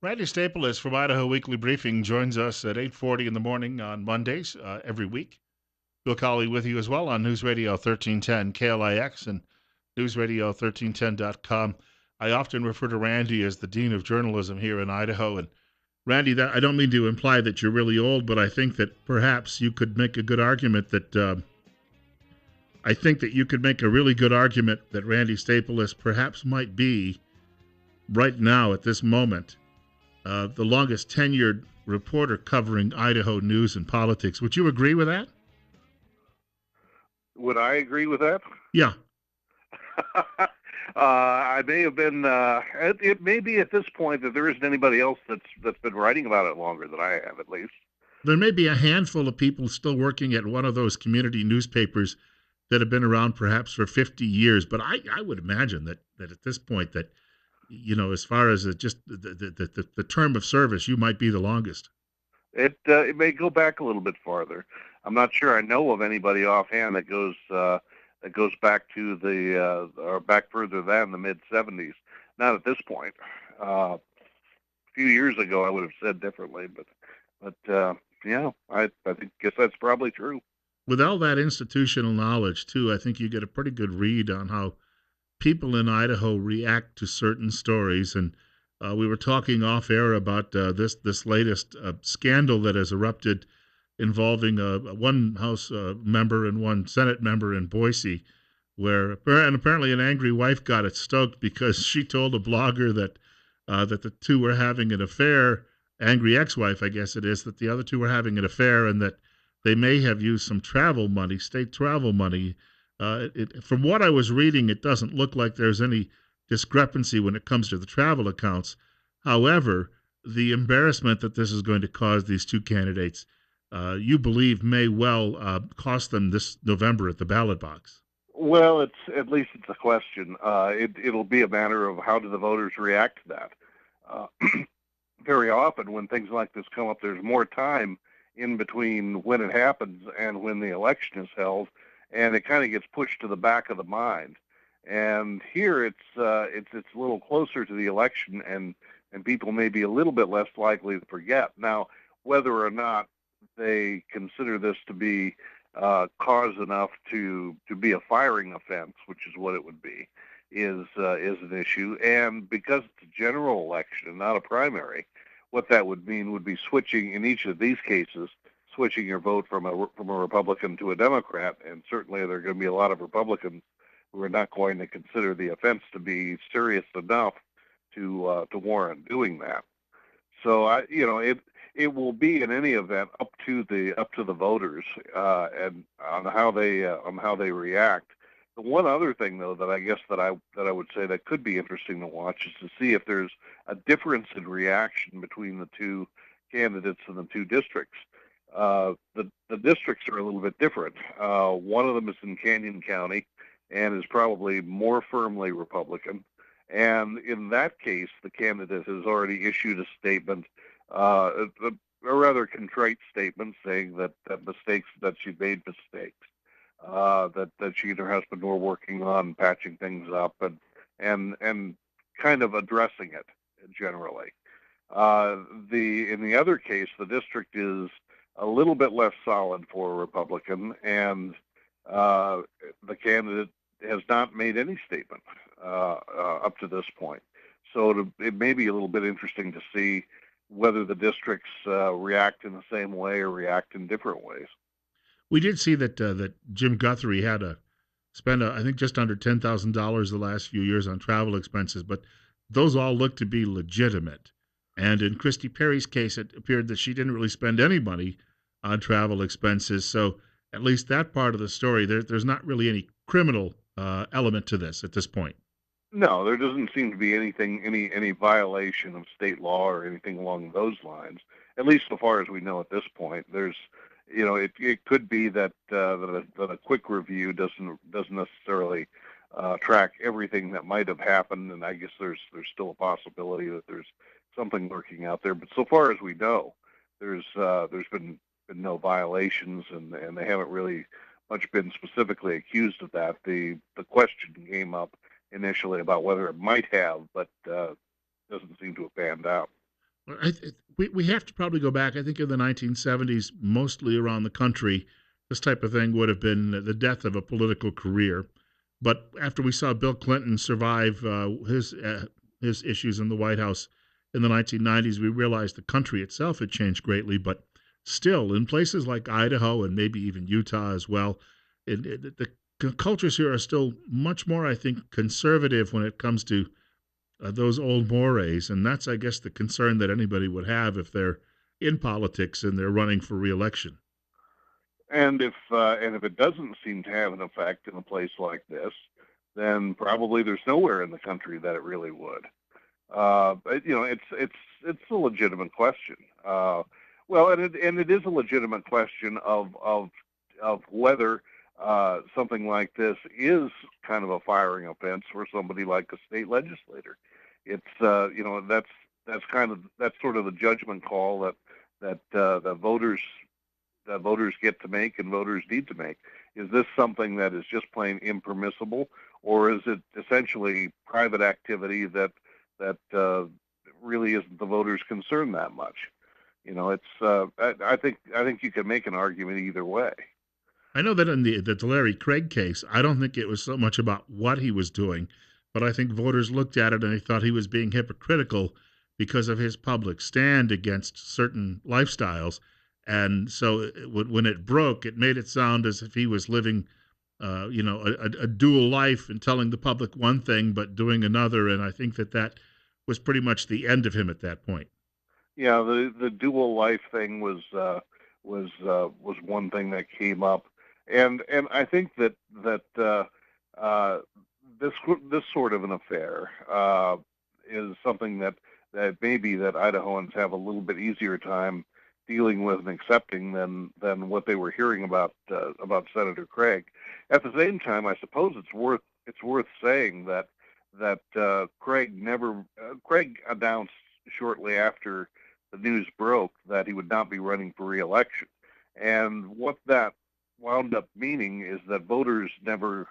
Randy Stapilus from Idaho Weekly Briefing joins us at 8:40 in the morning on Mondays every week. Bill Colley with you as well on News Radio 1310 KLIX and newsradio1310.com. I often refer to Randy as the Dean of Journalism here in Idaho. And Randy, that I don't mean to imply that you're really old, but I think that perhaps you could make a good argument that I think that you could make a really good argument that Randy Stapilus perhaps might be right now at this moment the longest tenured reporter covering Idaho news and politics. Would you agree with that? Would I agree with that? Yeah. I may have been. It may be at this point that there isn't anybody else that's been writing about it longer than I have, at least. There may be a handful of people still working at one of those community newspapers that have been around perhaps for 50 years, but I would imagine that at this point that as far as just the term of service, you might be the longest. It may go back a little bit farther. I'm not sure I know of anybody offhand that goes back to the or back further than the mid 70s. Not at this point. A few years ago, I would have said differently, but yeah, I guess that's probably true. With all that institutional knowledge too, I think you get a pretty good read on how people in Idaho react to certain stories. And we were talking off air about this latest scandal that has erupted involving one House member and one Senate member in Boise, where and apparently an angry wife got it stoked because she told a blogger that the two were having an affair. Angry ex-wife, I guess it is, that the other two were having an affair and that they may have used some travel money, state travel money. From what I was reading, it doesn't look like there's any discrepancy when it comes to the travel accounts. However, the embarrassment that this is going to cause these two candidates, you believe may well cost them this November at the ballot box. Well, at least it's a question. It'll be a matter of how do the voters react to that. Very often when things like this come up, there's more time in between when it happens and when the election is held, and it kind of gets pushed to the back of the mind. And here it's a little closer to the election, and people may be a little bit less likely to forget. Now, whether or not they consider this to be cause enough to be a firing offense, which is what it would be, is an issue. And because it's a general election and not a primary, what that would mean would be switching in each of these cases, switching your vote from a Republican to a Democrat. And certainly there are going to be a lot of Republicans who are not going to consider the offense to be serious enough to warrant doing that. So it will be in any event up to the voters and on how they react. The one other thing, though, that I guess that I would say that could be interesting to watch is to see if there's a difference in reaction between the two candidates in the two districts. The districts are a little bit different. One of them is in Canyon County and is probably more firmly Republican. And in that case, the candidate has already issued a statement, a rather contrite statement, saying that she'd made mistakes. That she and her husband were working on patching things up and kind of addressing it generally. In the other case, the district is a little bit less solid for a Republican, and the candidate has not made any statement up to this point. So it may be a little bit interesting to see whether the districts react in the same way or react in different ways. We did see that Jim Guthrie had to spend, I think, just under $10,000 the last few years on travel expenses, but those all look to be legitimate. And in Christy Perry's case, it appeared that she didn't really spend any money on travel expenses. So at least that part of the story, there's not really any criminal element to this at this point. No, there doesn't seem to be any violation of state law or anything along those lines. At least so far as we know at this point. There's, it could be that a quick review doesn't necessarily track everything that might have happened, and I guess there's still a possibility that there's something lurking out there. But so far as we know, there's been no violations, and they haven't really much been specifically accused of that. The question came up initially about whether it might have, but doesn't seem to have panned out. Well, we have to probably go back. I think in the 1970s, mostly around the country, this type of thing would have been the death of a political career. But after we saw Bill Clinton survive his issues in the White House in the 1990s, we realized the country itself had changed greatly. But still, in places like Idaho and maybe even Utah as well, the cultures here are still much more, I think, conservative when it comes to those old mores, and that's, I guess, the concern that anybody would have if they're in politics and they're running for reelection. And if it doesn't seem to have an effect in a place like this, then probably there's nowhere in the country that it really would. But, it's a legitimate question. Well, and it is a legitimate question of whether something like this is kind of a firing offense for somebody like a state legislator. It's that's sort of the judgment call that voters get to make and voters need to make. Is this something that is just plain impermissible, or is it essentially private activity that really isn't the voters' concern that much? I think you can make an argument either way. I know that in the Larry Craig case, I don't think it was so much about what he was doing, but I think voters looked at it and they thought he was being hypocritical because of his public stand against certain lifestyles. And so when it broke, it made it sound as if he was living, a dual life and telling the public one thing but doing another. And I think that was pretty much the end of him at that point. Yeah, the dual life thing was one thing that came up, and I think that uh, this this sort of an affair is something that maybe that Idahoans have a little bit easier time dealing with and accepting than what they were hearing about Senator Craig. At the same time, I suppose it's worth saying that Craig announced shortly after the news broke that he would not be running for re-election. And what that wound up meaning is that voters never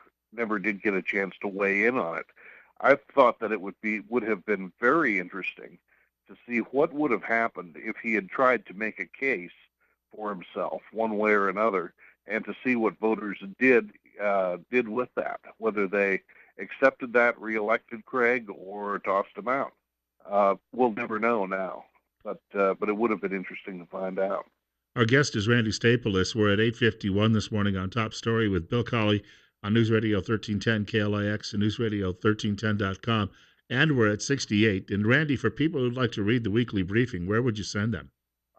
did get a chance to weigh in on it. I thought that it would have been very interesting to see what would have happened if he had tried to make a case for himself one way or another, and to see what voters did with that, whether they accepted that, reelected Craig, or tossed him out. We'll never know now, but it would have been interesting to find out. Our guest is Randy Stapilus. We're at 8:51 this morning on Top Story with Bill Colley on News Radio 1310 KLIX and newsradio1310.com. And we're at 68. And Randy, for people who'd like to read the weekly briefing, where would you send them?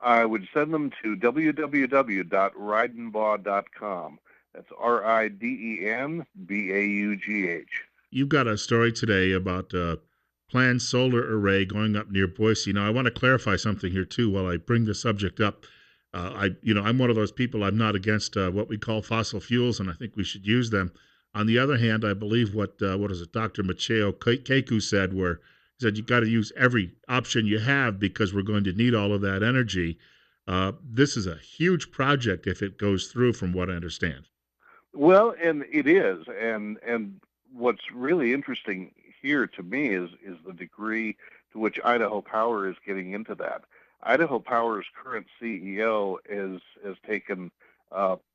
I would send them to www.ridenbaugh.com. That's Ridenbaugh. You've got a story today about a planned solar array going up near Boise. Now, I want to clarify something here too while I bring the subject up. I'm one of those people. I'm not against what we call fossil fuels, and I think we should use them. On the other hand, I believe what is it, Dr. Macheo Keku said, where he said you got to use every option you have because we're going to need all of that energy. This is a huge project if it goes through, from what I understand. Well, and it is, and what's really interesting here to me is the degree to which Idaho Power is getting into that. Idaho Power's current CEO has taken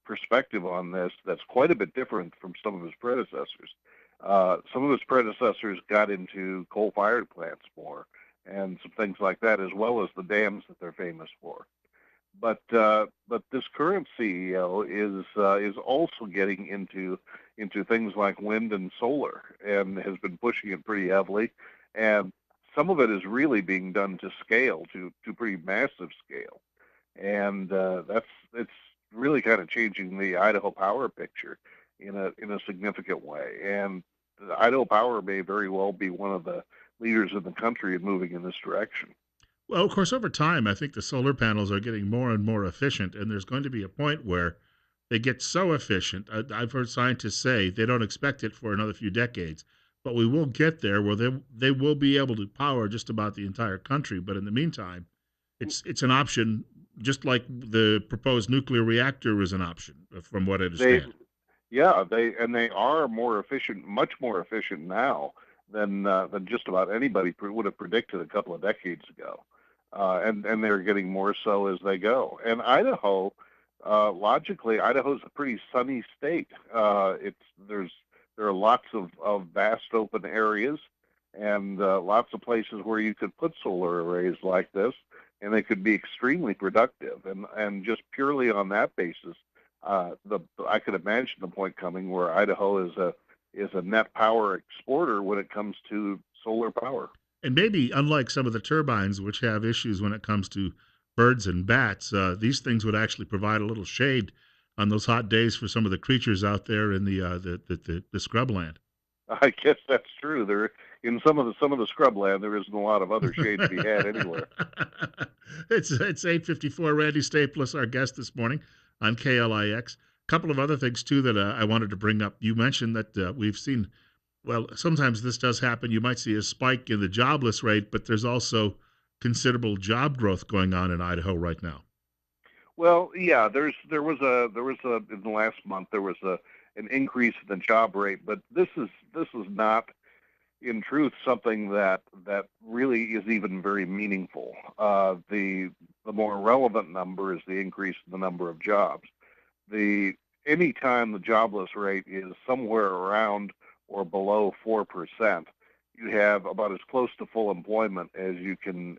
perspective on this that's quite a bit different from some of his predecessors. Some of his predecessors got into coal-fired plants more and some things like that, as well as the dams that they're famous for. But this current CEO is also getting into things like wind and solar, and has been pushing it pretty heavily. And some of it is really being done to scale, to pretty massive scale, and it's really kind of changing the Idaho Power picture in a significant way. And Idaho Power may very well be one of the leaders in the country in moving in this direction. Well, of course, over time, I think the solar panels are getting more and more efficient, and there's going to be a point where they get so efficient. I've heard scientists say they don't expect it for another few decades, but we will get there where they will be able to power just about the entire country. But in the meantime, it's an option, just like the proposed nuclear reactor is an option, from what I They understand. Yeah, they are more efficient, much more efficient now than just about anybody would have predicted a couple of decades ago. and they're getting more so as they go. And Idaho, logically, Idaho's a pretty sunny state. It's there are lots of vast open areas and lots of places where you could put solar arrays like this, and they could be extremely productive. And just purely on that basis, the I could imagine the point coming where Idaho is a net power exporter when it comes to solar power. And maybe unlike some of the turbines, which have issues when it comes to birds and bats, these things would actually provide a little shade on those hot days for some of the creatures out there in the scrubland. I guess that's true. There in some of the scrubland, there isn't a lot of other shade to be had anywhere. It's 8:54. Randy Staples, our guest this morning on KLIX. A couple of other things too that I wanted to bring up. You mentioned that we've seen. Well, sometimes this does happen. You might see a spike in the jobless rate, but there's also considerable job growth going on in Idaho right now. Well, yeah, there was a in the last month there was a an increase in the job rate, but this is not in truth something that really is even very meaningful. The more relevant number is the increase in the number of jobs. The Anytime the jobless rate is somewhere around or below 4%, you have about as close to full employment as you can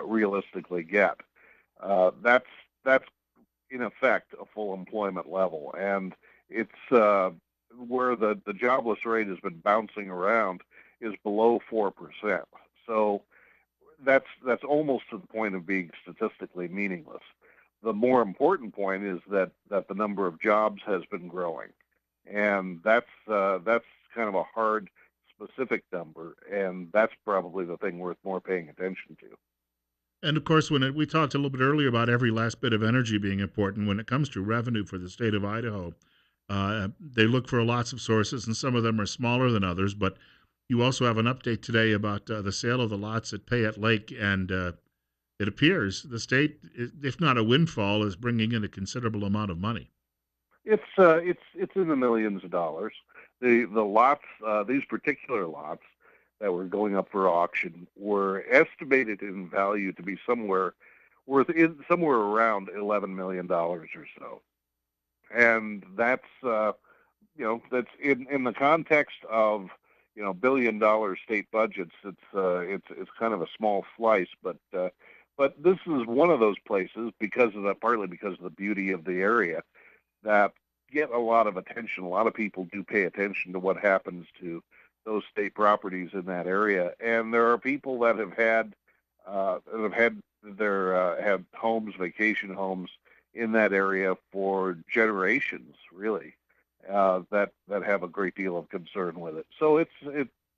realistically get. That's in effect a full employment level, and it's where the jobless rate has been bouncing around is below 4%. So that's almost to the point of being statistically meaningless. The more important point is that the number of jobs has been growing, and that's kind of a hard specific number, and that's probably the thing worth more paying attention to. And of course, we talked a little bit earlier about every last bit of energy being important when it comes to revenue for the state of Idaho. They look for lots of sources, and some of them are smaller than others. But you also have an update today about the sale of the lots at Payette Lake, and it appears the state, if not a windfall, is bringing in a considerable amount of money. It's in the millions of dollars. The lots, these particular lots that were going up for auction were estimated in value to be somewhere around $11 million or so, and that's in the context of billion-dollar state budgets. It's kind of a small slice, but this is one of those places because of that, partly because of the beauty of the area that get a lot of attention. A lot of people do pay attention to what happens to those state properties in that area, and there are people that have had their have homes, vacation homes in that area for generations, really, that have a great deal of concern with it. So it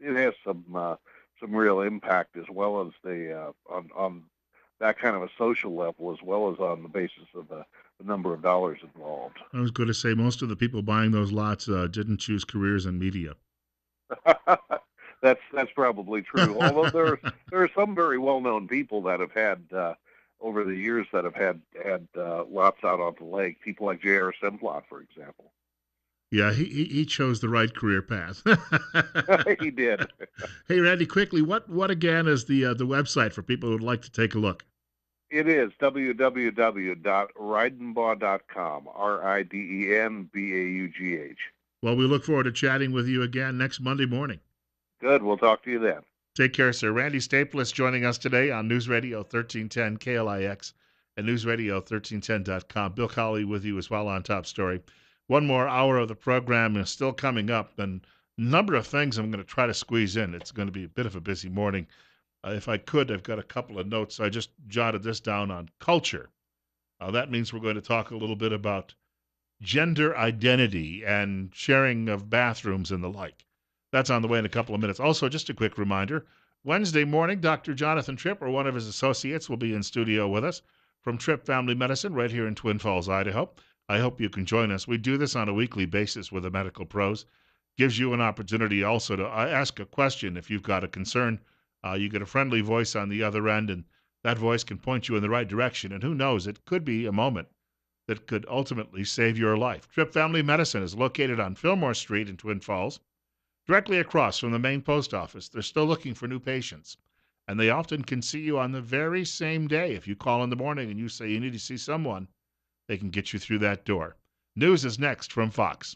has some real impact as well as on that kind of a social level, as well as on the basis of the number of dollars involved. I was going to say most of the people buying those lots didn't choose careers in media. That's probably true. Although there are some very well known people that have had over the years that have had lots out on the lake. People like J.R. Simplot, for example. Yeah, he chose the right career path. He did. Hey, Randy, quickly, what again is the website for people who would like to take a look? It is www.ridenbaugh.com. Ridenbaugh. Well, we look forward to chatting with you again next Monday morning. Good. We'll talk to you then. Take care, sir. Randy Staples joining us today on News Radio 1310 KLIX and newsradio1310.com. Bill Colley with you as well on Top Story. One more hour of the program is still coming up, and a number of things I'm going to try to squeeze in. It's going to be a bit of a busy morning. If I could, I've got a couple of notes. I just jotted this down on culture. That means we're going to talk a little bit about gender identity and sharing of bathrooms and the like. That's on the way in a couple of minutes. Also, just a quick reminder, Wednesday morning, Dr. Jonathan Tripp or one of his associates will be in studio with us from Tripp Family Medicine right here in Twin Falls, Idaho. I hope you can join us. We do this on a weekly basis with the medical pros. Gives you an opportunity also to ask a question if you've got a concern. You get a friendly voice on the other end, and that voice can point you in the right direction. And who knows, it could be a moment that could ultimately save your life. Tripp Family Medicine is located on Fillmore Street in Twin Falls, directly across from the main post office. They're still looking for new patients. and they often can see you on the very same day. If you call in the morning and you say you need to see someone, they can get you through that door. News is next from Fox.